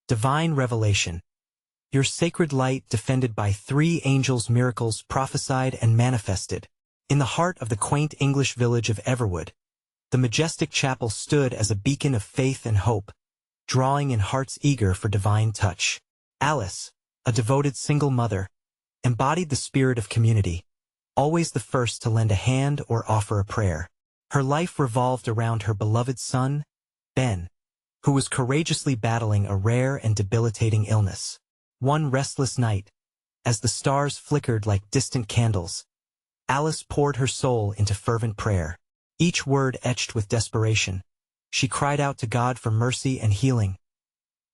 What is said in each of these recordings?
Divine revelation. Your sacred light defended by 3 angels, miracles prophesied and manifested. In the heart of the quaint English village of Everwood, the majestic chapel stood as a beacon of faith and hope, drawing in hearts eager for divine touch. Alice, a devoted single mother, embodied the spirit of community, always the first to lend a hand or offer a prayer. Her life revolved around her beloved son, Ben, who was courageously battling a rare and debilitating illness. One restless night, as the stars flickered like distant candles, Alice poured her soul into fervent prayer. Each word etched with desperation, she cried out to God for mercy and healing.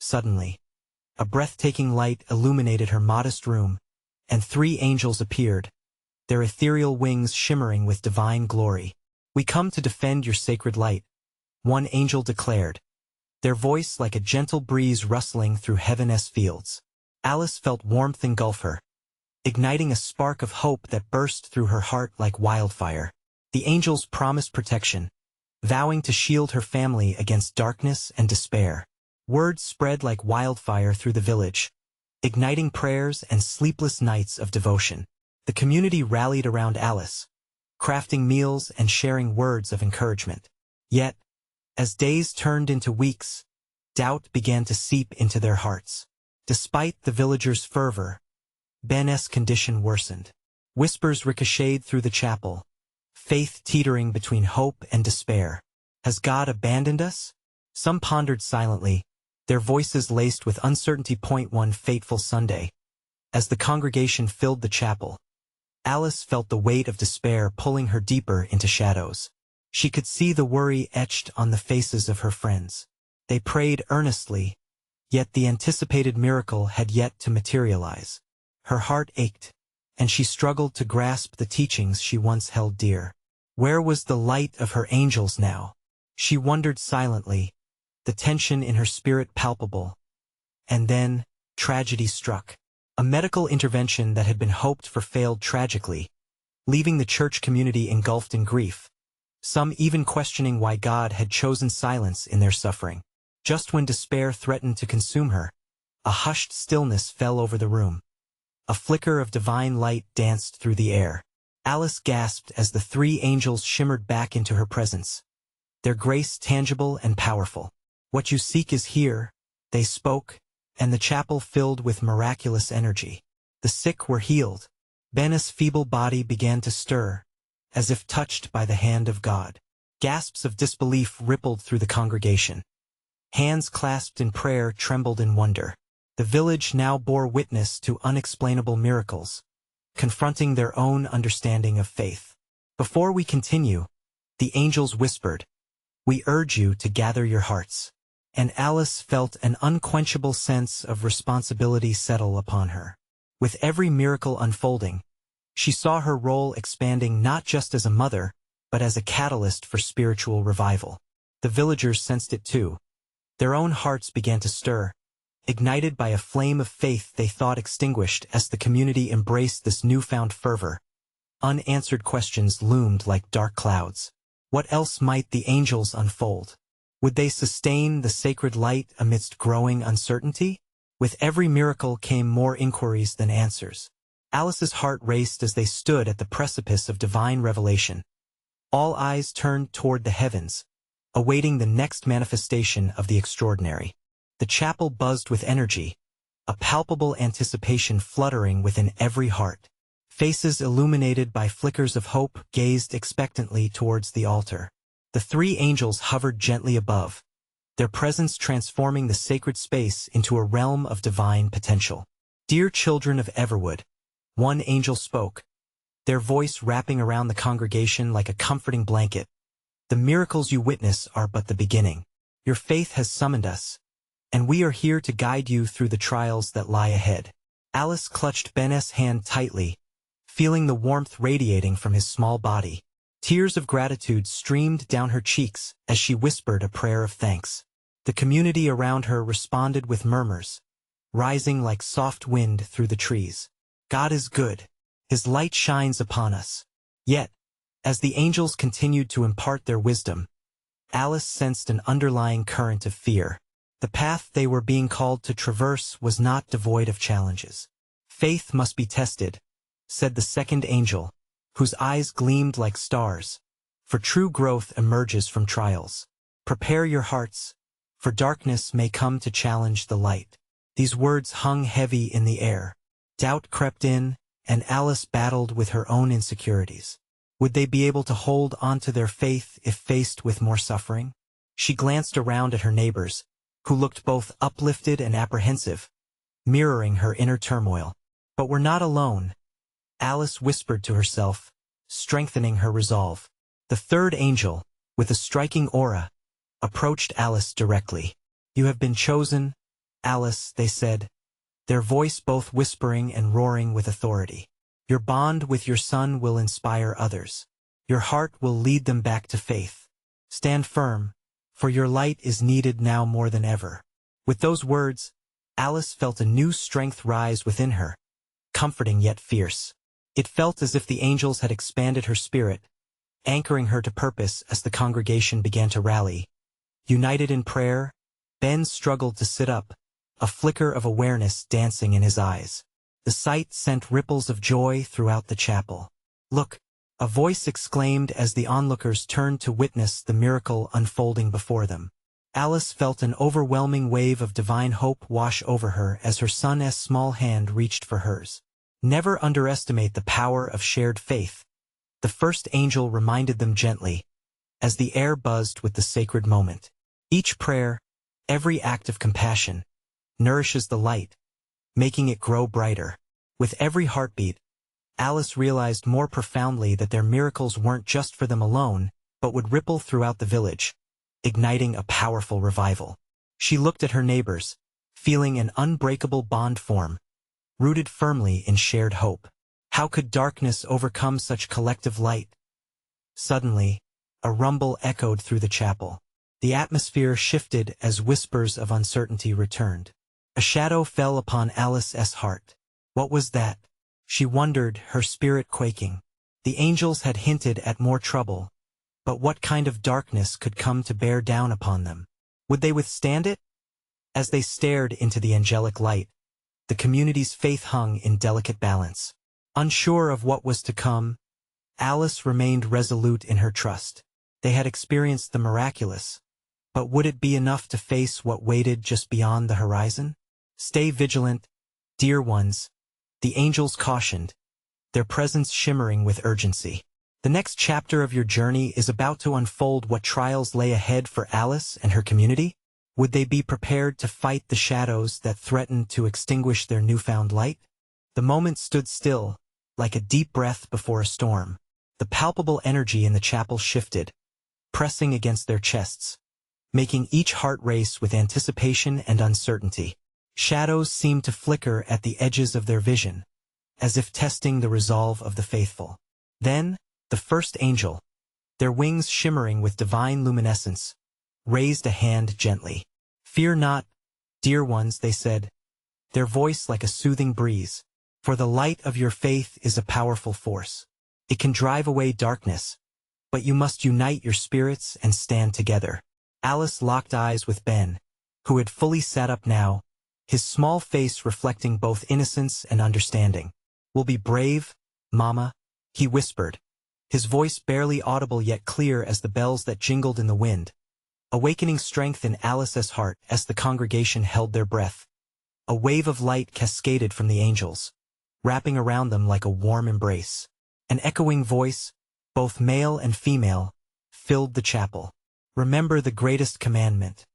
Suddenly, a breathtaking light illuminated her modest room, and 3 angels appeared, their ethereal wings shimmering with divine glory. "We come to defend your sacred light," one angel declared, their voice like a gentle breeze rustling through heaven's fields. Alice felt warmth engulf her, igniting a spark of hope that burst through her heart like wildfire. The angels promised protection, vowing to shield her family against darkness and despair. Word spread like wildfire through the village, igniting prayers and sleepless nights of devotion. The community rallied around Alice, crafting meals and sharing words of encouragement. Yet, as days turned into weeks, doubt began to seep into their hearts. Despite the villagers' fervor, Ben's condition worsened. Whispers ricocheted through the chapel, faith teetering between hope and despair. "Has God abandoned us?" Some pondered silently, their voices laced with uncertainty. One fateful Sunday, as the congregation filled the chapel, Alice felt the weight of despair pulling her deeper into shadows. She could see the worry etched on the faces of her friends. They prayed earnestly, yet the anticipated miracle had yet to materialize. Her heart ached, and she struggled to grasp the teachings she once held dear. Where was the light of her angels now? She wondered silently, the tension in her spirit palpable. And then, tragedy struck. A medical intervention that had been hoped for failed tragically, leaving the church community engulfed in grief, some even questioning why God had chosen silence in their suffering. Just when despair threatened to consume her, a hushed stillness fell over the room. A flicker of divine light danced through the air. Alice gasped as the 3 angels shimmered back into her presence, their grace tangible and powerful. "What you seek is here," they spoke, and the chapel filled with miraculous energy. The sick were healed. Ben's feeble body began to stir, as if touched by the hand of God. Gasps of disbelief rippled through the congregation. Hands clasped in prayer trembled in wonder. The village now bore witness to unexplainable miracles, confronting their own understanding of faith. "Before we continue," the angels whispered, "we urge you to gather your hearts." And Alice felt an unquenchable sense of responsibility settle upon her. With every miracle unfolding, she saw her role expanding not just as a mother, but as a catalyst for spiritual revival. The villagers sensed it too. Their own hearts began to stir, ignited by a flame of faith they thought extinguished as the community embraced this newfound fervor. Unanswered questions loomed like dark clouds. What else might the angels unfold? Would they sustain the sacred light amidst growing uncertainty? With every miracle came more inquiries than answers. Alice's heart raced as they stood at the precipice of divine revelation. All eyes turned toward the heavens, awaiting the next manifestation of the extraordinary. The chapel buzzed with energy, a palpable anticipation fluttering within every heart. Faces illuminated by flickers of hope gazed expectantly towards the altar. The 3 angels hovered gently above, their presence transforming the sacred space into a realm of divine potential. "Dear children of Everwood," one angel spoke, their voice wrapping around the congregation like a comforting blanket. "The miracles you witness are but the beginning. Your faith has summoned us, and we are here to guide you through the trials that lie ahead." Alice clutched Ben's hand tightly, feeling the warmth radiating from his small body. Tears of gratitude streamed down her cheeks as she whispered a prayer of thanks. The community around her responded with murmurs, rising like soft wind through the trees. "God is good. His light shines upon us." Yet, as the angels continued to impart their wisdom, Alice sensed an underlying current of fear. The path they were being called to traverse was not devoid of challenges. Faith must be tested, said the second angel, whose eyes gleamed like stars, for true growth emerges from trials. Prepare your hearts, for darkness may come to challenge the light. These words hung heavy in the air. Doubt crept in, and Alice battled with her own insecurities. Would they be able to hold onto their faith if faced with more suffering? She glanced around at her neighbors, who looked both uplifted and apprehensive, mirroring her inner turmoil. But we're not alone, Alice whispered to herself, strengthening her resolve. The third angel, with a striking aura, approached Alice directly. You have been chosen, Alice, they said, their voice both whispering and roaring with authority. Your bond with your son will inspire others. Your heart will lead them back to faith. Stand firm, for your light is needed now more than ever. With those words, Alice felt a new strength rise within her, comforting yet fierce. It felt as if the angels had expanded her spirit, anchoring her to purpose as the congregation began to rally. United in prayer, Ben struggled to sit up, a flicker of awareness dancing in his eyes. The sight sent ripples of joy throughout the chapel. Look, a voice exclaimed as the onlookers turned to witness the miracle unfolding before them. Alice felt an overwhelming wave of divine hope wash over her as her son's small hand reached for hers. Never underestimate the power of shared faith, the first angel reminded them gently, as the air buzzed with the sacred moment. Each prayer, every act of compassion, nourishes the light, making it grow brighter. With every heartbeat, Alice realized more profoundly that their miracles weren't just for them alone, but would ripple throughout the village, igniting a powerful revival. She looked at her neighbors, feeling an unbreakable bond form, rooted firmly in shared hope. How could darkness overcome such collective light? Suddenly, a rumble echoed through the chapel. The atmosphere shifted as whispers of uncertainty returned. A shadow fell upon Alice's heart. What was that? She wondered, her spirit quaking. The angels had hinted at more trouble, but what kind of darkness could come to bear down upon them? Would they withstand it? As they stared into the angelic light, the community's faith hung in delicate balance. Unsure of what was to come, Alice remained resolute in her trust. They had experienced the miraculous, but would it be enough to face what waited just beyond the horizon? Stay vigilant, dear ones, the angels cautioned, their presence shimmering with urgency. The next chapter of your journey is about to unfold. What trials lay ahead for Alice and her community? Would they be prepared to fight the shadows that threatened to extinguish their newfound light? The moment stood still, like a deep breath before a storm. The palpable energy in the chapel shifted, pressing against their chests, making each heart race with anticipation and uncertainty. Shadows seemed to flicker at the edges of their vision, as if testing the resolve of the faithful. Then, the first angel, their wings shimmering with divine luminescence, raised a hand gently. Fear not, dear ones, they said, their voice like a soothing breeze, for the light of your faith is a powerful force. It can drive away darkness, but you must unite your spirits and stand together. Alice locked eyes with Ben, who had fully sat up now, his small face reflecting both innocence and understanding. We'll be brave, Mama, he whispered, his voice barely audible yet clear as the bells that jingled in the wind, awakening strength in Alice's heart as the congregation held their breath. A wave of light cascaded from the angels, wrapping around them like a warm embrace. An echoing voice, both male and female, filled the chapel. Remember the greatest commandment.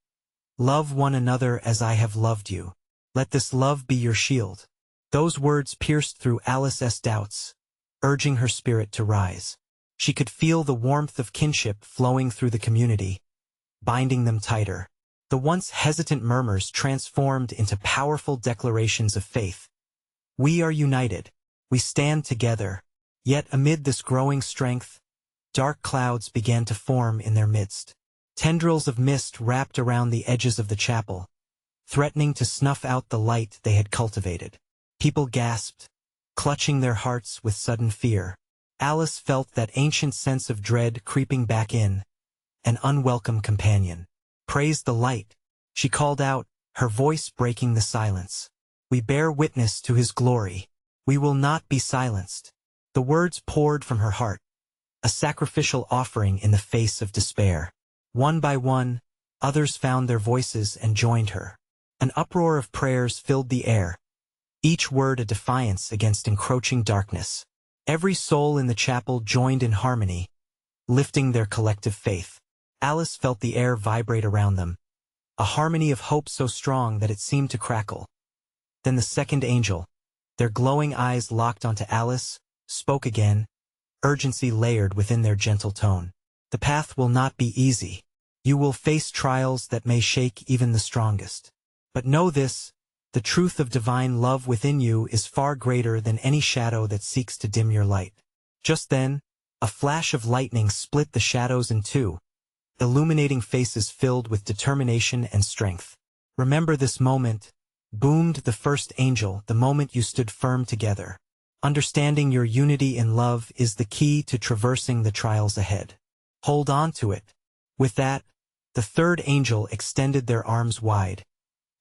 Love one another as I have loved you. Let this love be your shield. Those words pierced through Alice's doubts, urging her spirit to rise. She could feel the warmth of kinship flowing through the community, binding them tighter. The once hesitant murmurs transformed into powerful declarations of faith. We are united. We stand together. Yet amid this growing strength, dark clouds began to form in their midst. Tendrils of mist wrapped around the edges of the chapel, threatening to snuff out the light they had cultivated. People gasped, clutching their hearts with sudden fear. Alice felt that ancient sense of dread creeping back in, an unwelcome companion. Praise the light, She called out, her voice breaking the silence. "We bear witness to his glory. We will not be silenced." The words poured from her heart, a sacrificial offering in the face of despair. One by one, others found their voices and joined her. An uproar of prayers filled the air, each word a defiance against encroaching darkness. Every soul in the chapel joined in harmony, lifting their collective faith. Alice felt the air vibrate around them, a harmony of hope so strong that it seemed to crackle. Then the second angel, their glowing eyes locked onto Alice, spoke again, urgency layered within their gentle tone. "The path will not be easy. You will face trials that may shake even the strongest. But know this, the truth of divine love within you is far greater than any shadow that seeks to dim your light." Just then, a flash of lightning split the shadows in two, illuminating faces filled with determination and strength. "Remember this moment," boomed the first angel, "the moment you stood firm together. Understanding your unity in love is the key to traversing the trials ahead. Hold on to it." With that, the third angel extended their arms wide,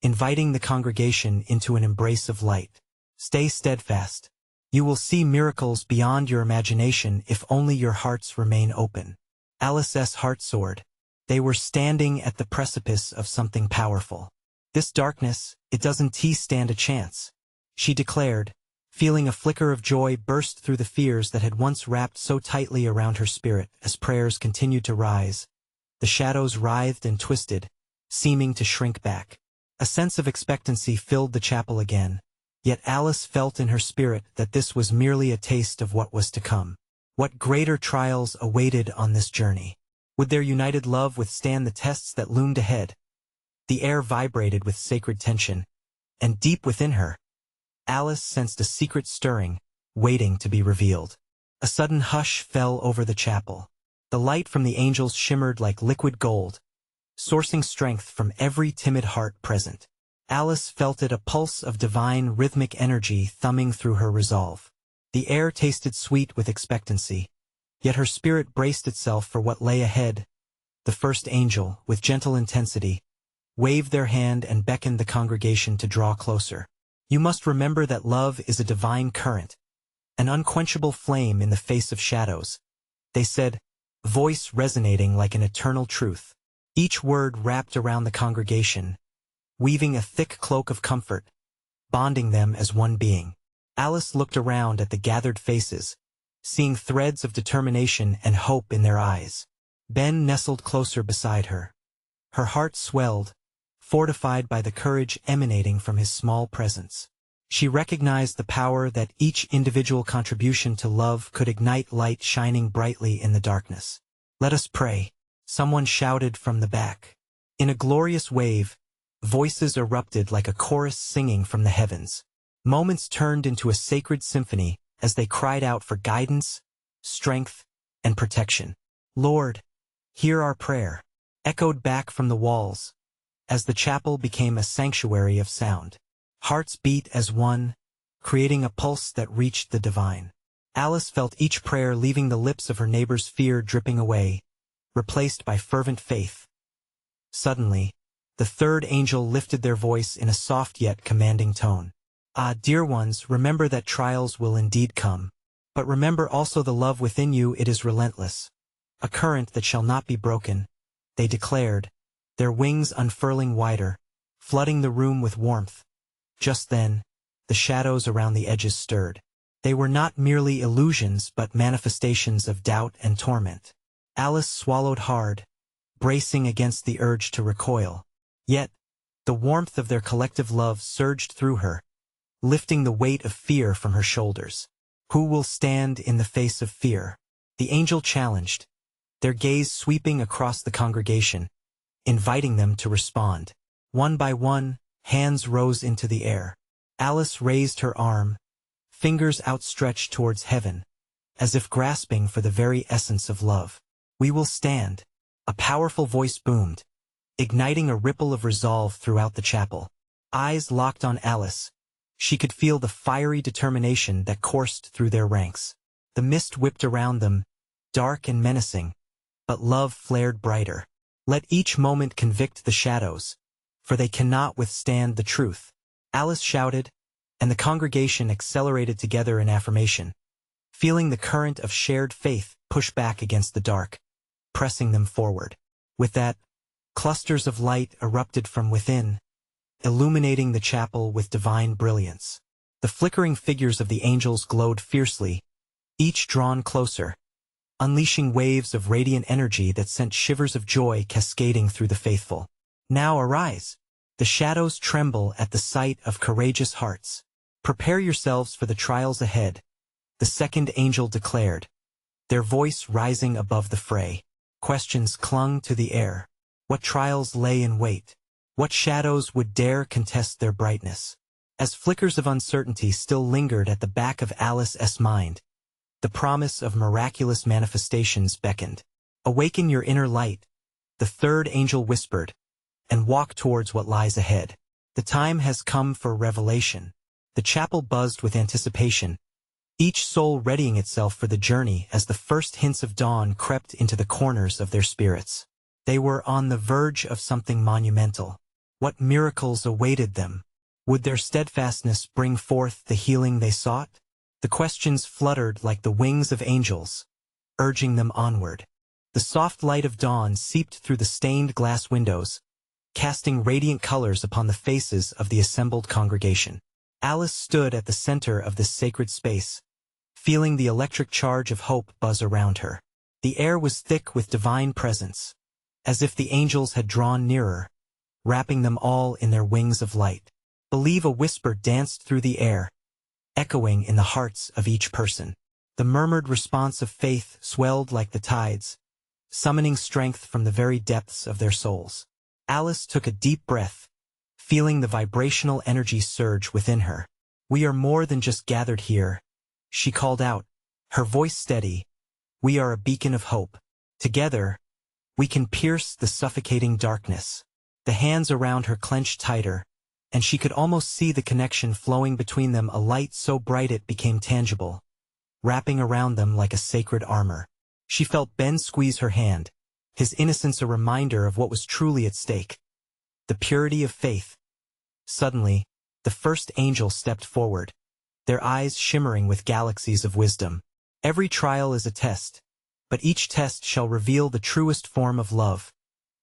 inviting the congregation into an embrace of light. "Stay steadfast. You will see miracles beyond your imagination if only your hearts remain open." Alice's heart soared. They were standing at the precipice of something powerful. "This darkness, it doesn't stand a chance," she declared, feeling a flicker of joy burst through the fears that had once wrapped so tightly around her spirit. As prayers continued to rise, the shadows writhed and twisted, seeming to shrink back. A sense of expectancy filled the chapel again, yet Alice felt in her spirit that this was merely a taste of what was to come. What greater trials awaited on this journey? Would their united love withstand the tests that loomed ahead? The air vibrated with sacred tension, and deep within her, Alice sensed a secret stirring, waiting to be revealed. A sudden hush fell over the chapel. The light from the angels shimmered like liquid gold, sourcing strength from every timid heart present. Alice felt it, a pulse of divine rhythmic energy thumbing through her resolve. The air tasted sweet with expectancy, yet her spirit braced itself for what lay ahead. The first angel, with gentle intensity, waved their hand and beckoned the congregation to draw closer. "You must remember that love is a divine current, an unquenchable flame in the face of shadows," they said, voice resonating like an eternal truth. Each word wrapped around the congregation, weaving a thick cloak of comfort, bonding them as one being. Alice looked around at the gathered faces, seeing threads of determination and hope in their eyes. Ben nestled closer beside her. Her heart swelled, fortified by the courage emanating from his small presence. She recognized the power that each individual contribution to love could ignite, light shining brightly in the darkness. "Let us pray," someone shouted from the back. In a glorious wave, voices erupted like a chorus singing from the heavens. Moments turned into a sacred symphony as they cried out for guidance, strength, and protection. "Lord, hear our prayer," echoed back from the walls, as the chapel became a sanctuary of sound. Hearts beat as one, creating a pulse that reached the divine. Alice felt each prayer leaving the lips of her neighbor's fear dripping away, replaced by fervent faith. Suddenly, the third angel lifted their voice in a soft yet commanding tone. "Ah, dear ones, remember that trials will indeed come. But remember also the love within you, it is relentless. A current that shall not be broken," they declared, their wings unfurling wider, flooding the room with warmth. Just then, the shadows around the edges stirred. They were not merely illusions but manifestations of doubt and torment. Alice swallowed hard, bracing against the urge to recoil. Yet, the warmth of their collective love surged through her, lifting the weight of fear from her shoulders. "Who will stand in the face of fear?" the angel challenged, their gaze sweeping across the congregation, inviting them to respond. One by one, hands rose into the air. Alice raised her arm, fingers outstretched towards heaven, as if grasping for the very essence of love. "We will stand," a powerful voice boomed, igniting a ripple of resolve throughout the chapel. Eyes locked on Alice, she could feel the fiery determination that coursed through their ranks. The mist whipped around them, dark and menacing, but love flared brighter. Let each moment convict the shadows, for they cannot withstand the truth." Alice shouted, and the congregation accelerated together in affirmation, feeling the current of shared faith push back against the dark, pressing them forward. With that, clusters of light erupted from within, illuminating the chapel with divine brilliance. The flickering figures of the angels glowed fiercely, each drawn closer, unleashing waves of radiant energy that sent shivers of joy cascading through the faithful. "Now arise! The shadows tremble at the sight of courageous hearts. Prepare yourselves for the trials ahead," the second angel declared, their voice rising above the fray. Questions clung to the air. What trials lay in wait? What shadows would dare contest their brightness? As flickers of uncertainty still lingered at the back of Alice's mind, the promise of miraculous manifestations beckoned. "Awaken your inner light," the third angel whispered, "and walk towards what lies ahead. The time has come for revelation." The chapel buzzed with anticipation, each soul readying itself for the journey as the first hints of dawn crept into the corners of their spirits. They were on the verge of something monumental. What miracles awaited them? Would their steadfastness bring forth the healing they sought? The questions fluttered like the wings of angels, urging them onward. The soft light of dawn seeped through the stained glass windows, casting radiant colors upon the faces of the assembled congregation. Alice stood at the center of this sacred space, feeling the electric charge of hope buzz around her. The air was thick with divine presence, as if the angels had drawn nearer, wrapping them all in their wings of light. "Believe," a whisper danced through the air, echoing in the hearts of each person. The murmured response of faith swelled like the tides, summoning strength from the very depths of their souls. Alice took a deep breath, feeling the vibrational energy surge within her. "We are more than just gathered here," she called out, her voice steady. "We are a beacon of hope. Together, we can pierce the suffocating darkness." The hands around her clenched tighter, and she could almost see the connection flowing between them, a light so bright it became tangible, wrapping around them like a sacred armor. She felt Ben squeeze her hand, his innocence a reminder of what was truly at stake: the purity of faith. Suddenly, the first angel stepped forward, their eyes shimmering with galaxies of wisdom. "Every trial is a test, but each test shall reveal the truest form of love,"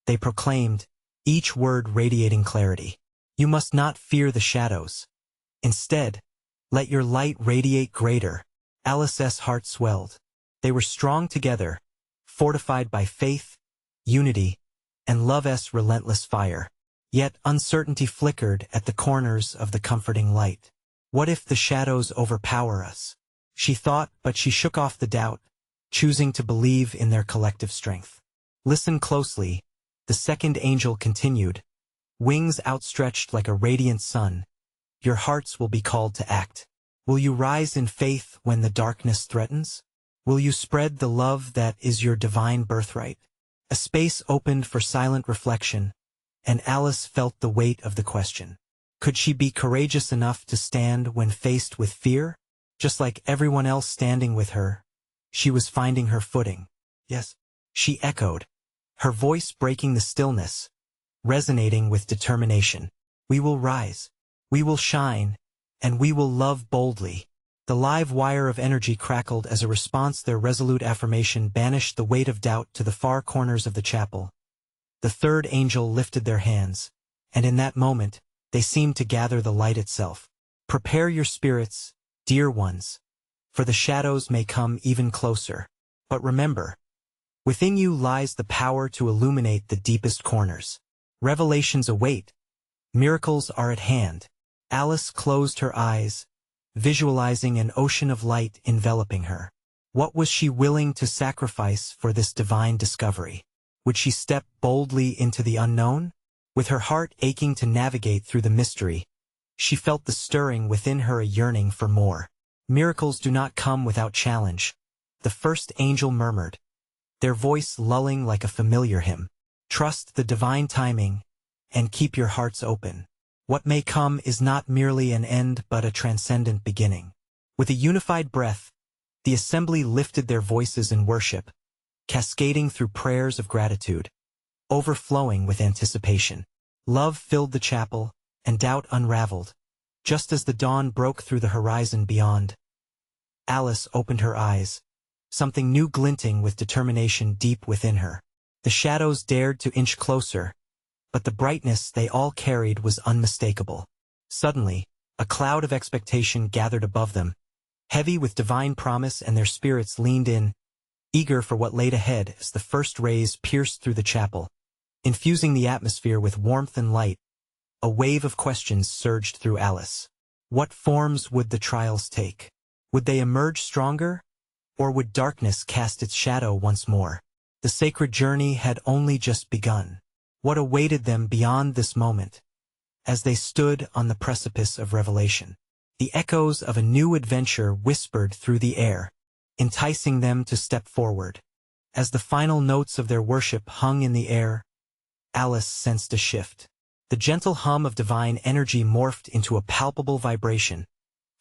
they proclaimed, each word radiating clarity. "You must not fear the shadows. Instead, let your light radiate greater." Alice's heart swelled. They were strong together, fortified by faith, unity, and love's relentless fire. Yet uncertainty flickered at the corners of the comforting light. "What if the shadows overpower us?" she thought, but she shook off the doubt, choosing to believe in their collective strength. "Listen closely," the second angel continued, wings outstretched like a radiant sun. "Your hearts will be called to act. Will you rise in faith when the darkness threatens? Will you spread the love that is your divine birthright?" A space opened for silent reflection, and Alice felt the weight of the question. Could she be courageous enough to stand when faced with fear? Just like everyone else standing with her, she was finding her footing. "Yes," she echoed, her voice breaking the stillness, resonating with determination. "We will rise, we will shine, and we will love boldly." The live wire of energy crackled as a response. Their resolute affirmation banished the weight of doubt to the far corners of the chapel. The third angel lifted their hands, and in that moment, they seemed to gather the light itself. "Prepare your spirits, dear ones, for the shadows may come even closer. But remember, within you lies the power to illuminate the deepest corners. Revelations await. Miracles are at hand." Alice closed her eyes, visualizing an ocean of light enveloping her. What was she willing to sacrifice for this divine discovery? Would she step boldly into the unknown? With her heart aching to navigate through the mystery, she felt the stirring within her, a yearning for more. "Miracles do not come without challenge," the first angel murmured, their voice lulling like a familiar hymn. "Trust the divine timing, and keep your hearts open. What may come is not merely an end but a transcendent beginning." With a unified breath, the assembly lifted their voices in worship, cascading through prayers of gratitude, overflowing with anticipation. Love filled the chapel, and doubt unraveled. Just as the dawn broke through the horizon beyond, Alice opened her eyes, something new glinting with determination deep within her. The shadows dared to inch closer, but the brightness they all carried was unmistakable. Suddenly, a cloud of expectation gathered above them, heavy with divine promise, and their spirits leaned in, eager for what laid ahead as the first rays pierced through the chapel. Infusing the atmosphere with warmth and light, a wave of questions surged through Alice. What forms would the trials take? Would they emerge stronger? Or would darkness cast its shadow once more? The sacred journey had only just begun. What awaited them beyond this moment? As they stood on the precipice of revelation, the echoes of a new adventure whispered through the air, enticing them to step forward. As the final notes of their worship hung in the air, Alice sensed a shift. The gentle hum of divine energy morphed into a palpable vibration,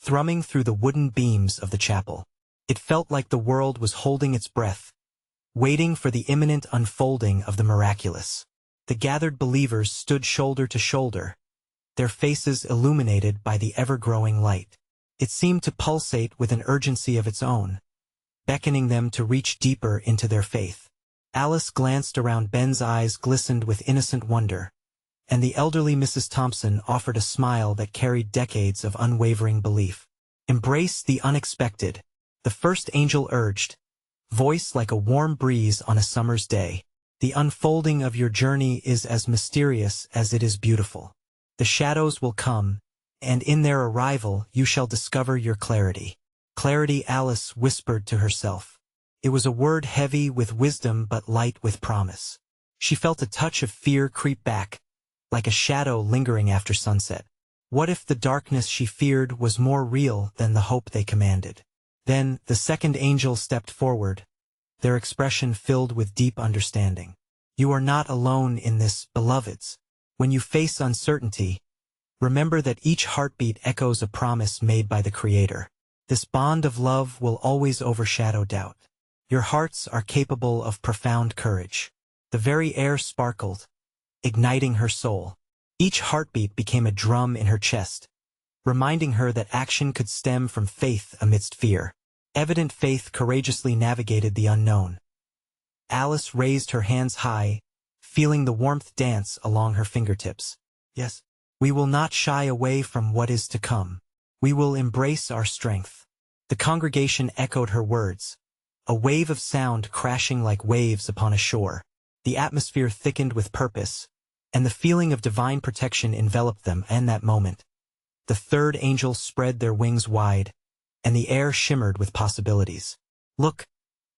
thrumming through the wooden beams of the chapel. It felt like the world was holding its breath, waiting for the imminent unfolding of the miraculous. The gathered believers stood shoulder to shoulder, their faces illuminated by the ever-growing light. It seemed to pulsate with an urgency of its own, beckoning them to reach deeper into their faith. Alice glanced around. Ben's eyes glistened with innocent wonder, and the elderly Mrs. Thompson offered a smile that carried decades of unwavering belief. Embrace the unexpected, the first angel urged, voice like a warm breeze on a summer's day. The unfolding of your journey is as mysterious as it is beautiful. The shadows will come, and in their arrival you shall discover your clarity. Clarity, Alice whispered to herself. It was a word heavy with wisdom but light with promise. She felt a touch of fear creep back, like a shadow lingering after sunset. What if the darkness she feared was more real than the hope they commanded? Then the second angel stepped forward, their expression filled with deep understanding. You are not alone in this, beloveds. When you face uncertainty, remember that each heartbeat echoes a promise made by the Creator. This bond of love will always overshadow doubt. Your hearts are capable of profound courage. The very air sparkled, igniting her soul. Each heartbeat became a drum in her chest, reminding her that action could stem from faith amidst fear. Evident faith courageously navigated the unknown. Alice raised her hands high, feeling the warmth dance along her fingertips. Yes, we will not shy away from what is to come. We will embrace our strength. The congregation echoed her words, a wave of sound crashing like waves upon a shore. The atmosphere thickened with purpose, and the feeling of divine protection enveloped them. And that moment, the third angel spread their wings wide, and the air shimmered with possibilities. Look,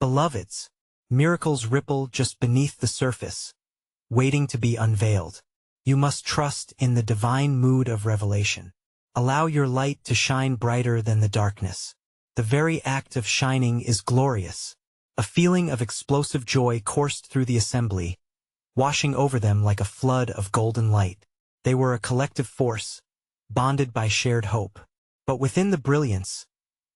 beloveds, miracles ripple just beneath the surface, waiting to be unveiled. You must trust in the divine mood of revelation. Allow your light to shine brighter than the darkness. The very act of shining is glorious. A feeling of explosive joy coursed through the assembly, washing over them like a flood of golden light. They were a collective force, bonded by shared hope. But within the brilliance,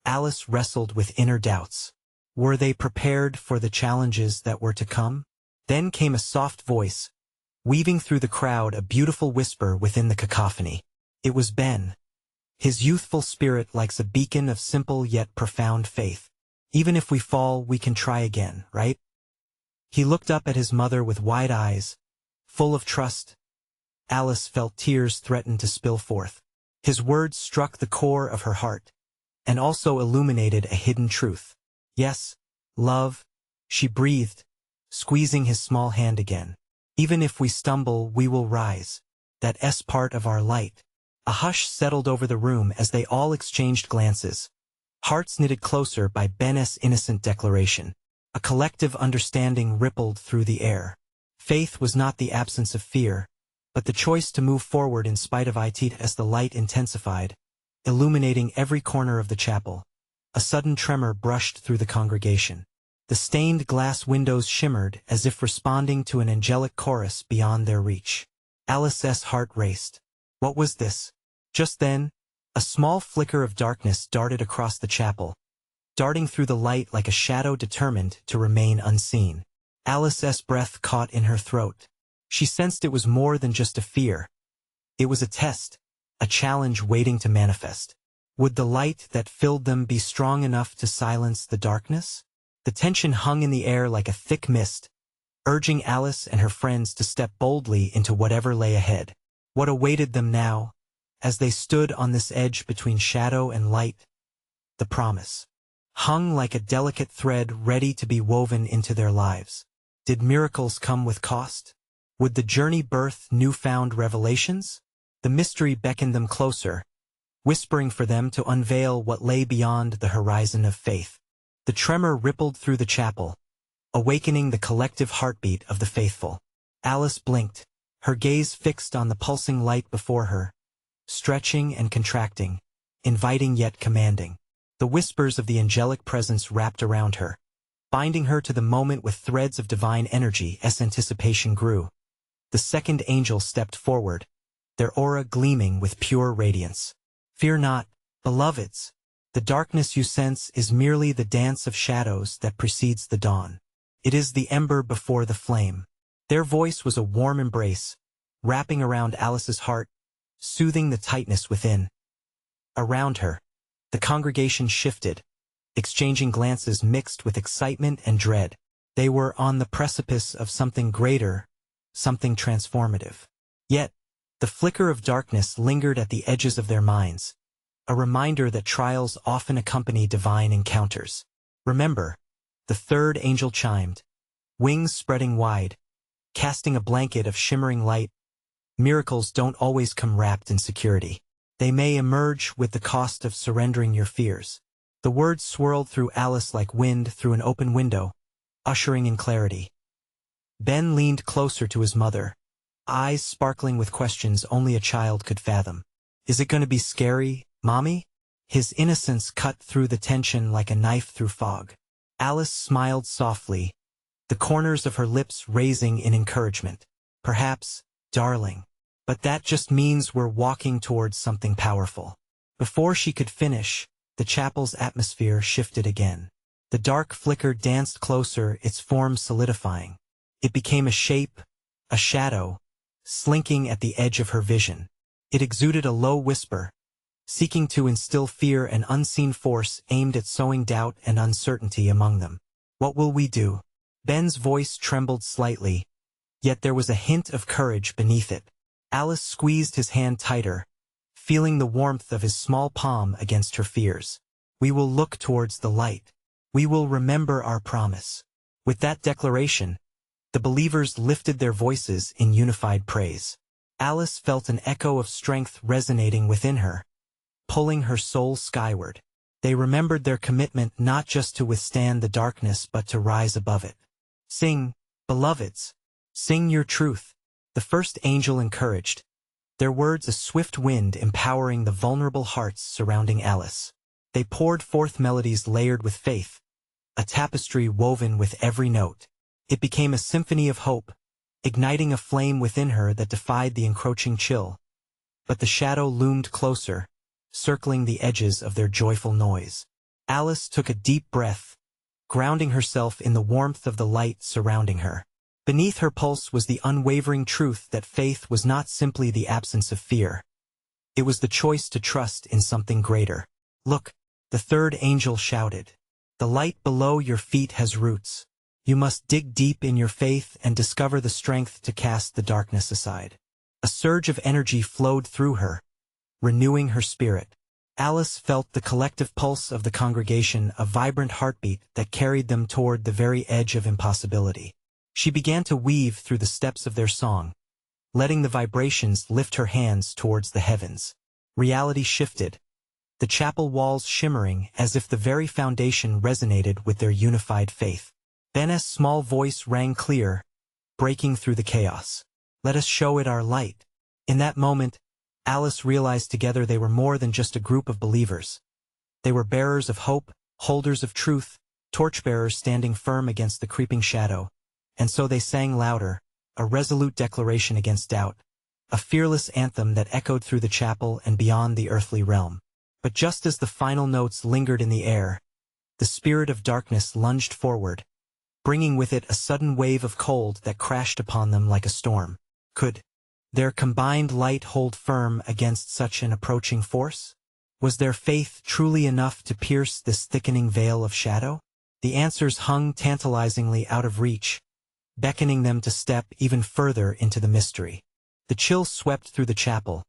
Alice wrestled with inner doubts. Were they prepared for the challenges that were to come? Then came a soft voice, weaving through the crowd, a beautiful whisper within the cacophony. It was Ben. His youthful spirit likes a beacon of simple yet profound faith. Even if we fall, we can try again, right? He looked up at his mother with wide eyes, full of trust. Alice felt tears threaten to spill forth. His words struck the core of her heart, and also illuminated a hidden truth. Yes, love, she breathed, squeezing his small hand again. Even if we stumble, we will rise. That S part of our light. A hush settled over the room as they all exchanged glances, hearts knitted closer by Ben's innocent declaration. A collective understanding rippled through the air. Faith was not the absence of fear, but the choice to move forward in spite of it. As the light intensified, illuminating every corner of the chapel, a sudden tremor brushed through the congregation. The stained glass windows shimmered as if responding to an angelic chorus beyond their reach. Alice's heart raced. What was this? Just then, a small flicker of darkness darted across the chapel, darting through the light like a shadow determined to remain unseen. Alice's breath caught in her throat. She sensed it was more than just a fear. It was a test, a challenge waiting to manifest. Would the light that filled them be strong enough to silence the darkness? The tension hung in the air like a thick mist, urging Alice and her friends to step boldly into whatever lay ahead. What awaited them now, as they stood on this edge between shadow and light? The promise hung like a delicate thread ready to be woven into their lives. Did miracles come with cost? Would the journey birth newfound revelations? The mystery beckoned them closer, whispering for them to unveil what lay beyond the horizon of faith. The tremor rippled through the chapel, awakening the collective heartbeat of the faithful. Alice blinked, her gaze fixed on the pulsing light before her, stretching and contracting, inviting yet commanding. The whispers of the angelic presence wrapped around her, binding her to the moment with threads of divine energy as anticipation grew. The second angel stepped forward, their aura gleaming with pure radiance. Fear not, beloveds. The darkness you sense is merely the dance of shadows that precedes the dawn. It is the ember before the flame. Their voice was a warm embrace, wrapping around Alice's heart, soothing the tightness within. Around her, the congregation shifted, exchanging glances mixed with excitement and dread. They were on the precipice of something greater, something transformative. Yet, the flicker of darkness lingered at the edges of their minds, a reminder that trials often accompany divine encounters. Remember, the third angel chimed, wings spreading wide, casting a blanket of shimmering light. Miracles don't always come wrapped in security. They may emerge with the cost of surrendering your fears. The words swirled through Alice like wind through an open window, ushering in clarity. Ben leaned closer to his mother, eyes sparkling with questions only a child could fathom. Is it going to be scary, Mommy? His innocence cut through the tension like a knife through fog. Alice smiled softly, the corners of her lips raising in encouragement. Perhaps, darling. But that just means we're walking towards something powerful. Before she could finish, the chapel's atmosphere shifted again. The dark flicker danced closer, its form solidifying. It became a shape, a shadow, slinking at the edge of her vision. It exuded a low whisper, seeking to instill fear, an unseen force aimed at sowing doubt and uncertainty among them. What will we do? Ben's voice trembled slightly, yet there was a hint of courage beneath it. Alice squeezed his hand tighter, feeling the warmth of his small palm against her fears. We will look towards the light. We will remember our promise. With that declaration, the believers lifted their voices in unified praise. Alice felt an echo of strength resonating within her, pulling her soul skyward. They remembered their commitment not just to withstand the darkness but to rise above it. Sing, beloveds. Sing your truth. The first angel encouraged, their words a swift wind empowering the vulnerable hearts surrounding Alice. They poured forth melodies layered with faith, a tapestry woven with every note. It became a symphony of hope, igniting a flame within her that defied the encroaching chill. But the shadow loomed closer, circling the edges of their joyful noise. Alice took a deep breath, grounding herself in the warmth of the light surrounding her. Beneath her pulse was the unwavering truth that faith was not simply the absence of fear. It was the choice to trust in something greater. Look, the third angel shouted. The light below your feet has roots. You must dig deep in your faith and discover the strength to cast the darkness aside. A surge of energy flowed through her, renewing her spirit. Alice felt the collective pulse of the congregation, a vibrant heartbeat that carried them toward the very edge of impossibility. She began to weave through the steps of their song, letting the vibrations lift her hands towards the heavens. Reality shifted, the chapel walls shimmering as if the very foundation resonated with their unified faith. Ben's small voice rang clear, breaking through the chaos. Let us show it our light. In that moment, Alice realized together they were more than just a group of believers. They were bearers of hope, holders of truth, torchbearers standing firm against the creeping shadow. And so they sang louder, a resolute declaration against doubt, a fearless anthem that echoed through the chapel and beyond the earthly realm. But just as the final notes lingered in the air, the spirit of darkness lunged forward, bringing with it a sudden wave of cold that crashed upon them like a storm. Could their combined light hold firm against such an approaching force? Was their faith truly enough to pierce this thickening veil of shadow? The answers hung tantalizingly out of reach, beckoning them to step even further into the mystery. The chill swept through the chapel,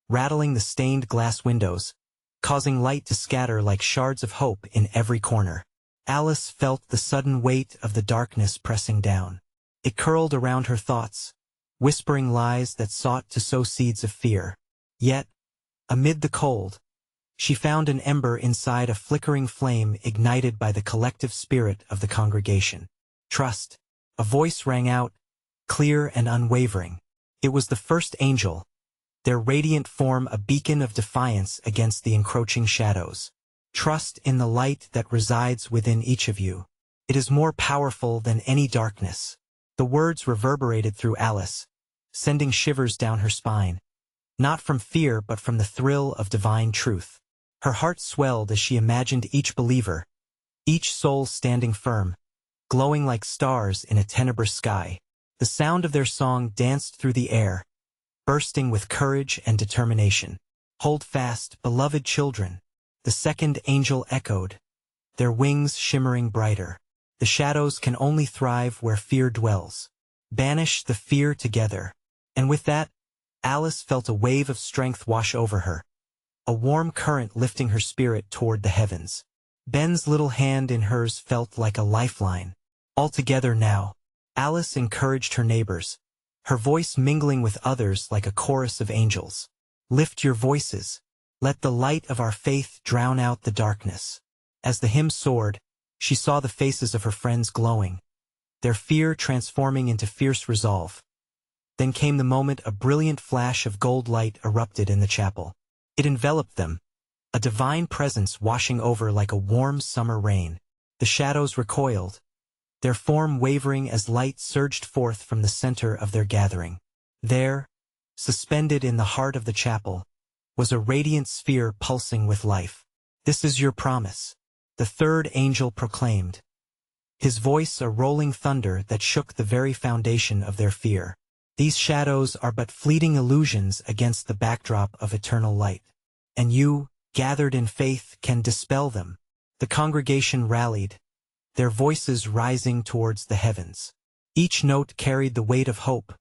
rattling the stained glass windows, causing light to scatter like shards of hope in every corner. Alice felt the sudden weight of the darkness pressing down. It curled around her thoughts, whispering lies that sought to sow seeds of fear. Yet, amid the cold, she found an ember inside a flickering flame ignited by the collective spirit of the congregation. Trust. A voice rang out, clear and unwavering. It was the first angel, their radiant form a beacon of defiance against the encroaching shadows. Trust in the light that resides within each of you. It is more powerful than any darkness. The words reverberated through Alice, sending shivers down her spine, not from fear but from the thrill of divine truth. Her heart swelled as she imagined each believer, each soul standing firm, glowing like stars in a tenebrous sky. The sound of their song danced through the air, bursting with courage and determination. Hold fast, beloved children. The second angel echoed, their wings shimmering brighter. The shadows can only thrive where fear dwells. Banish the fear together. And with that, Alice felt a wave of strength wash over her, a warm current lifting her spirit toward the heavens. Ben's little hand in hers felt like a lifeline. All together now, Alice encouraged her neighbors, her voice mingling with others like a chorus of angels. Lift your voices. Let the light of our faith drown out the darkness. As the hymn soared, she saw the faces of her friends glowing, their fear transforming into fierce resolve. Then came the moment a brilliant flash of gold light erupted in the chapel. It enveloped them, a divine presence washing over like a warm summer rain. The shadows recoiled, their form wavering as light surged forth from the center of their gathering. There, suspended in the heart of the chapel, was a radiant sphere pulsing with life. This is your promise, the third angel proclaimed, his voice a rolling thunder that shook the very foundation of their fear. These shadows are but fleeting illusions against the backdrop of eternal light. And you, gathered in faith, can dispel them. The congregation rallied, their voices rising towards the heavens. Each note carried the weight of hope,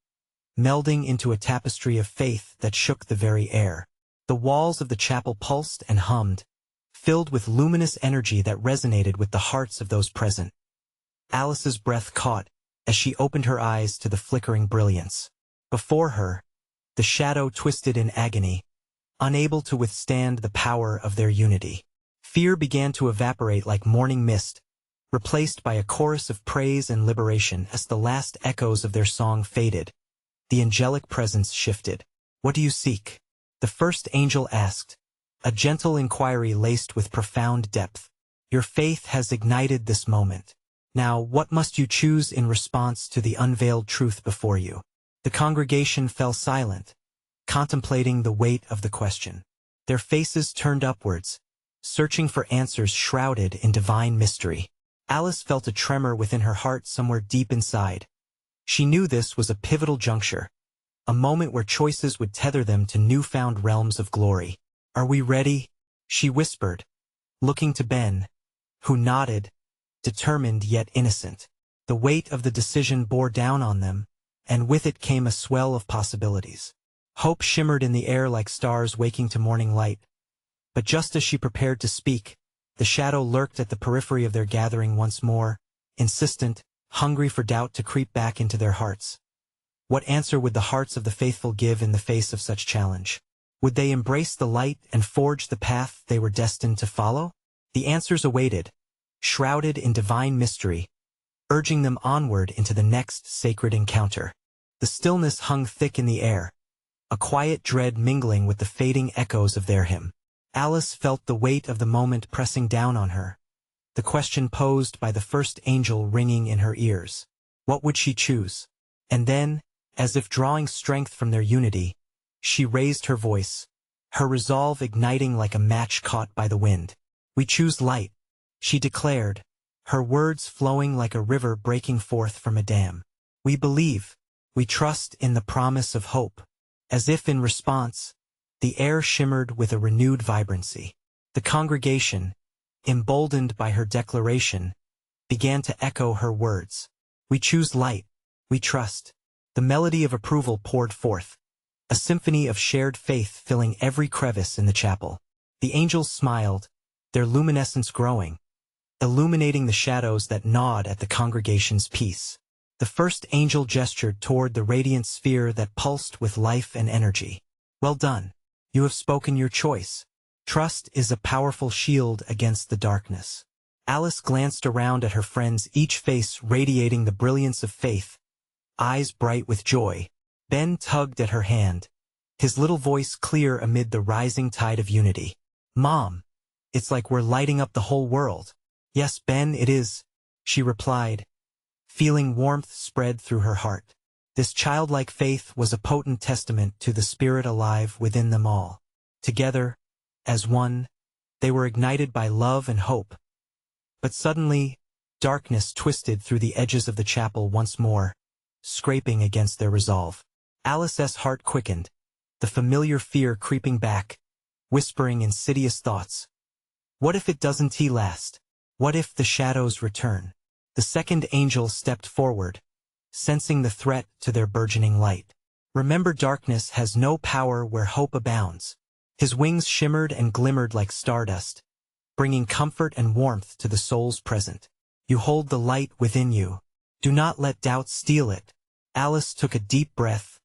melding into a tapestry of faith that shook the very air. The walls of the chapel pulsed and hummed, filled with luminous energy that resonated with the hearts of those present. Alice's breath caught as she opened her eyes to the flickering brilliance. Before her, the shadow twisted in agony, unable to withstand the power of their unity. Fear began to evaporate like morning mist, replaced by a chorus of praise and liberation. As the last echoes of their song faded, the angelic presence shifted. What do you seek? The first angel asked, a gentle inquiry laced with profound depth. Your faith has ignited this moment. Now, what must you choose in response to the unveiled truth before you? The congregation fell silent, contemplating the weight of the question. Their faces turned upwards, searching for answers shrouded in divine mystery. Alice felt a tremor within her heart somewhere deep inside. She knew this was a pivotal juncture, a moment where choices would tether them to newfound realms of glory. Are we ready? She whispered, looking to Ben, who nodded, determined yet innocent. The weight of the decision bore down on them, and with it came a swell of possibilities. Hope shimmered in the air like stars waking to morning light. But just as she prepared to speak, the shadow lurked at the periphery of their gathering once more, insistent, hungry for doubt to creep back into their hearts. What answer would the hearts of the faithful give in the face of such challenge? Would they embrace the light and forge the path they were destined to follow? The answers awaited, shrouded in divine mystery, urging them onward into the next sacred encounter. The stillness hung thick in the air, a quiet dread mingling with the fading echoes of their hymn. Alice felt the weight of the moment pressing down on her, the question posed by the first angel ringing in her ears. What would she choose? And then, as if drawing strength from their unity, she raised her voice, her resolve igniting like a match caught by the wind. We choose light, she declared, her words flowing like a river breaking forth from a dam. We believe, we trust in the promise of hope. As if in response, the air shimmered with a renewed vibrancy. The congregation, emboldened by her declaration, began to echo her words. We choose light, we trust. The melody of approval poured forth, a symphony of shared faith filling every crevice in the chapel. The angels smiled, their luminescence growing, illuminating the shadows that gnawed at the congregation's peace. The first angel gestured toward the radiant sphere that pulsed with life and energy. Well done. You have spoken your choice. Trust is a powerful shield against the darkness. Alice glanced around at her friends, each face radiating the brilliance of faith, eyes bright with joy. Ben tugged at her hand, his little voice clear amid the rising tide of unity. Mom, it's like we're lighting up the whole world. Yes, Ben, it is, she replied, feeling warmth spread through her heart. This childlike faith was a potent testament to the spirit alive within them all. Together, as one, they were ignited by love and hope. But suddenly, darkness twisted through the edges of the chapel once more, scraping against their resolve. Alice's heart quickened, the familiar fear creeping back, whispering insidious thoughts. What if it doesn't last? What if the shadows return? The second angel stepped forward, sensing the threat to their burgeoning light. Remember, darkness has no power where hope abounds. His wings shimmered and glimmered like stardust, bringing comfort and warmth to the souls present. You hold the light within you. Do not let doubt steal it. Alice took a deep breath,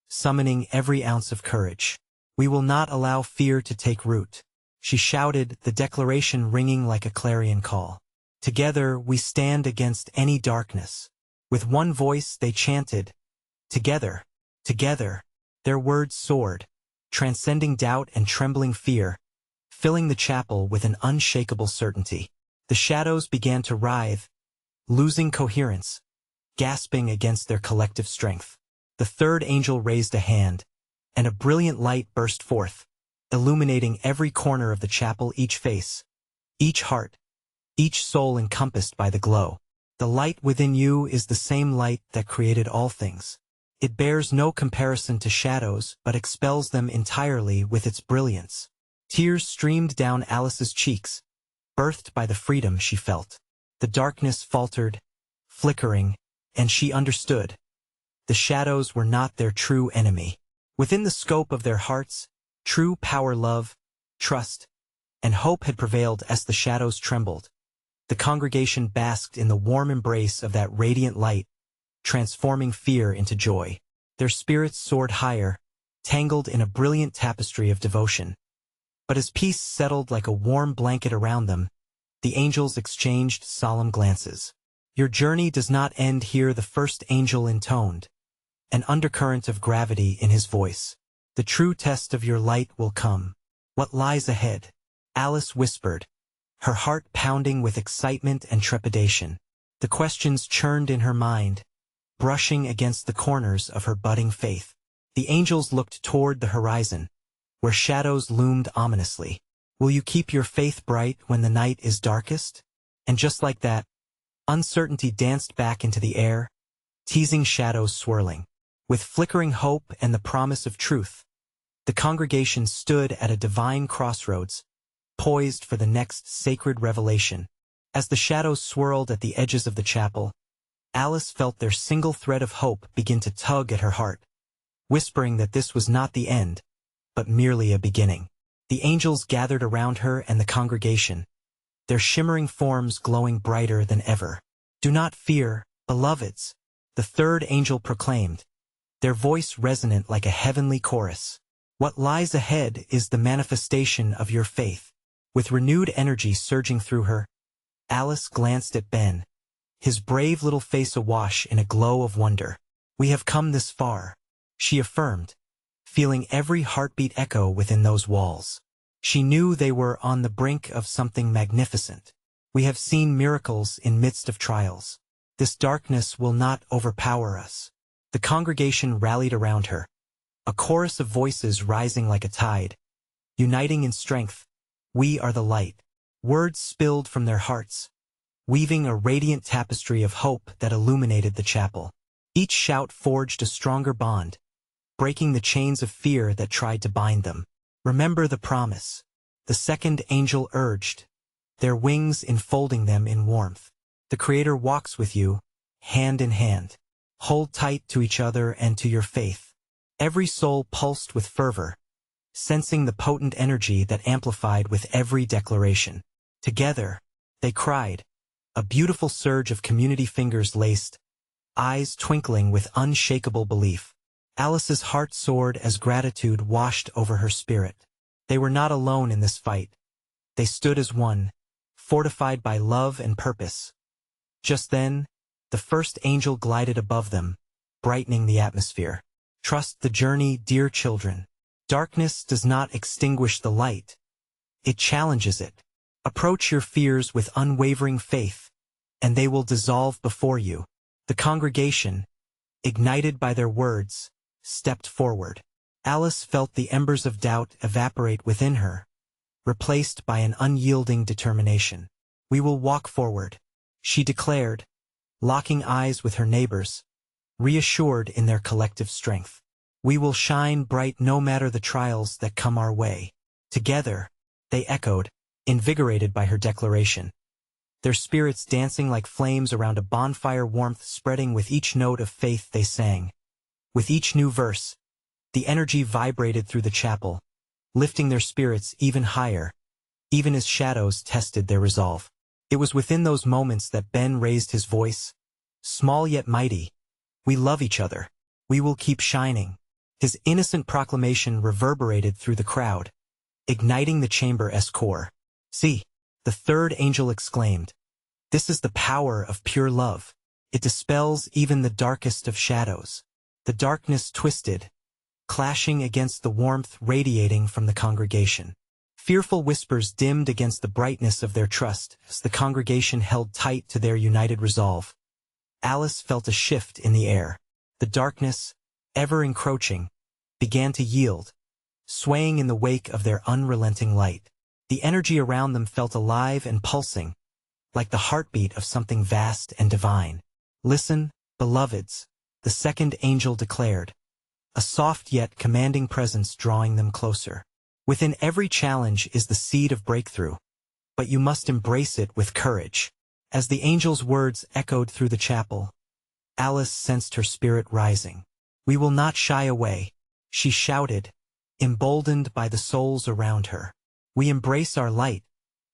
summoning every ounce of courage. We will not allow fear to take root, she shouted, the declaration ringing like a clarion call. Together we stand against any darkness. With one voice they chanted, together, together. Their words soared, transcending doubt and trembling fear, filling the chapel with an unshakable certainty. The shadows began to writhe, losing coherence, gasping against their collective strength. The third angel raised a hand, and a brilliant light burst forth, illuminating every corner of the chapel, each face, each heart, each soul encompassed by the glow. The light within you is the same light that created all things. It bears no comparison to shadows but expels them entirely with its brilliance. Tears streamed down Alice's cheeks, birthed by the freedom she felt. The darkness faltered, flickering, and she understood. The shadows were not their true enemy. Within the scope of their hearts, true power, love, trust, and hope had prevailed. As the shadows trembled, the congregation basked in the warm embrace of that radiant light, transforming fear into joy. Their spirits soared higher, tangled in a brilliant tapestry of devotion. But as peace settled like a warm blanket around them, the angels exchanged solemn glances. Your journey does not end here, the first angel intoned, an undercurrent of gravity in his voice. The true test of your light will come. What lies ahead? Alice whispered, her heart pounding with excitement and trepidation. The questions churned in her mind, brushing against the corners of her budding faith. The angels looked toward the horizon, where shadows loomed ominously. Will you keep your faith bright when the night is darkest? And just like that, uncertainty danced back into the air, teasing shadows swirling. With flickering hope and the promise of truth, the congregation stood at a divine crossroads, poised for the next sacred revelation. As the shadows swirled at the edges of the chapel, Alice felt their single thread of hope begin to tug at her heart, whispering that this was not the end, but merely a beginning. The angels gathered around her and the congregation, their shimmering forms glowing brighter than ever. Do not fear, beloveds, the third angel proclaimed, their voice resonant like a heavenly chorus. What lies ahead is the manifestation of your faith. With renewed energy surging through her, Alice glanced at Ben, his brave little face awash in a glow of wonder. We have come this far, she affirmed, feeling every heartbeat echo within those walls. She knew they were on the brink of something magnificent. We have seen miracles in midst of trials. This darkness will not overpower us. The congregation rallied around her, a chorus of voices rising like a tide, uniting in strength. We are the light. Words spilled from their hearts, weaving a radiant tapestry of hope that illuminated the chapel. Each shout forged a stronger bond, breaking the chains of fear that tried to bind them. "Remember the promise," the second angel urged, their wings enfolding them in warmth. "The Creator walks with you, hand in hand. Hold tight to each other and to your faith." Every soul pulsed with fervor, sensing the potent energy that amplified with every declaration. Together, they cried, a beautiful surge of community fingers laced, eyes twinkling with unshakable belief. Alice's heart soared as gratitude washed over her spirit. They were not alone in this fight. They stood as one, fortified by love and purpose. Just then, the first angel glided above them, brightening the atmosphere. "Trust the journey, dear children. Darkness does not extinguish the light. It challenges it. Approach your fears with unwavering faith, and they will dissolve before you." The congregation, ignited by their words, stepped forward. Alice felt the embers of doubt evaporate within her, replaced by an unyielding determination. "We will walk forward," she declared, locking eyes with her neighbors, reassured in their collective strength. "We will shine bright no matter the trials that come our way." Together, they echoed, invigorated by her declaration, their spirits dancing like flames around a bonfire, warmth spreading with each note of faith they sang. With each new verse, the energy vibrated through the chapel, lifting their spirits even higher, even as shadows tested their resolve. It was within those moments that Ben raised his voice, small yet mighty. "We love each other. We will keep shining." His innocent proclamation reverberated through the crowd, igniting the chamber's core. "See," the third angel exclaimed, "this is the power of pure love. It dispels even the darkest of shadows." The darkness twisted, clashing against the warmth radiating from the congregation. Fearful whispers dimmed against the brightness of their trust as the congregation held tight to their united resolve. Alice felt a shift in the air. The darkness, ever encroaching, began to yield, swaying in the wake of their unrelenting light. The energy around them felt alive and pulsing, like the heartbeat of something vast and divine. "Listen, beloveds," the second angel declared, a soft yet commanding presence drawing them closer. "Within every challenge is the seed of breakthrough, but you must embrace it with courage." As the angel's words echoed through the chapel, Alice sensed her spirit rising. "We will not shy away," she shouted, emboldened by the souls around her. "We embrace our light,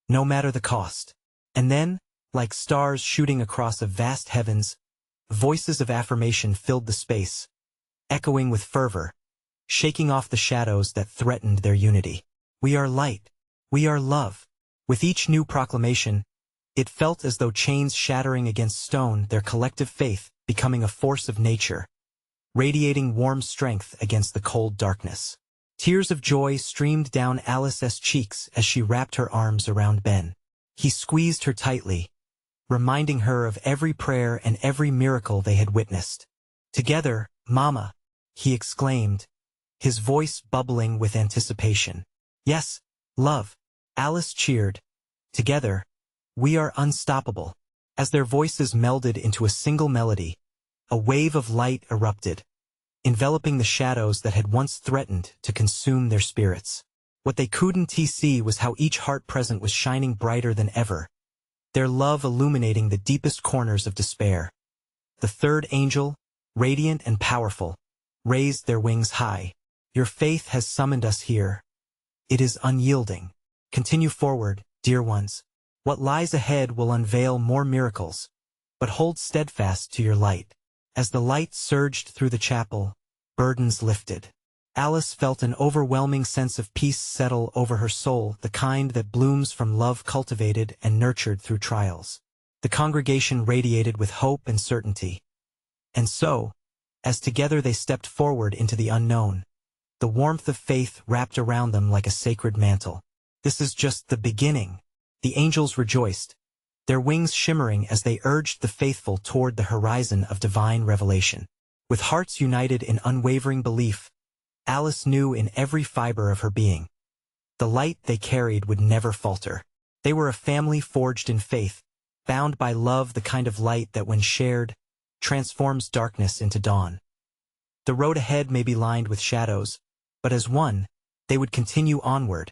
no matter the cost." And then, like stars shooting across a vast heavens, voices of affirmation filled the space, echoing with fervor, shaking off the shadows that threatened their unity. "We are light. We are love." With each new proclamation, it felt as though chains shattering against stone, their collective faith becoming a force of nature, radiating warm strength against the cold darkness. Tears of joy streamed down Alice's cheeks as she wrapped her arms around Ben. He squeezed her tightly, reminding her of every prayer and every miracle they had witnessed. "Together, Mama," he exclaimed, his voice bubbling with anticipation. "Yes, love," Alice cheered. "Together, we are unstoppable." As their voices melded into a single melody, a wave of light erupted, enveloping the shadows that had once threatened to consume their spirits. What they couldn't see was how each heart present was shining brighter than ever, their love illuminating the deepest corners of despair. The third angel, radiant and powerful, raised their wings high. "Your faith has summoned us here. It is unyielding. Continue forward, dear ones. What lies ahead will unveil more miracles, but hold steadfast to your light." As the light surged through the chapel, burdens lifted. Alice felt an overwhelming sense of peace settle over her soul, the kind that blooms from love cultivated and nurtured through trials. The congregation radiated with hope and certainty. And so, as together they stepped forward into the unknown, the warmth of faith wrapped around them like a sacred mantle. "This is just the beginning," the angels rejoiced, their wings shimmering as they urged the faithful toward the horizon of divine revelation. With hearts united in unwavering belief, Alice knew in every fiber of her being, the light they carried would never falter. They were a family forged in faith, bound by love, the kind of light that when shared, transforms darkness into dawn. The road ahead may be lined with shadows, but as one, they would continue onward,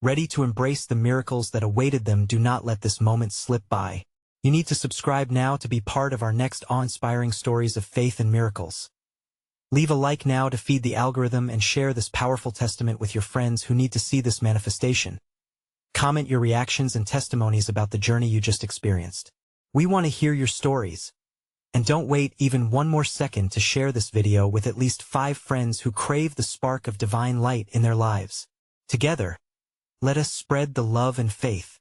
ready to embrace the miracles that awaited them. Do not let this moment slip by. You need to subscribe now to be part of our next awe-inspiring stories of faith and miracles. Leave a like now to feed the algorithm and share this powerful testament with your friends who need to see this manifestation. Comment your reactions and testimonies about the journey you just experienced. We want to hear your stories. And don't wait even one more second to share this video with at least 5 friends who crave the spark of divine light in their lives. Together, let us spread the love and faith.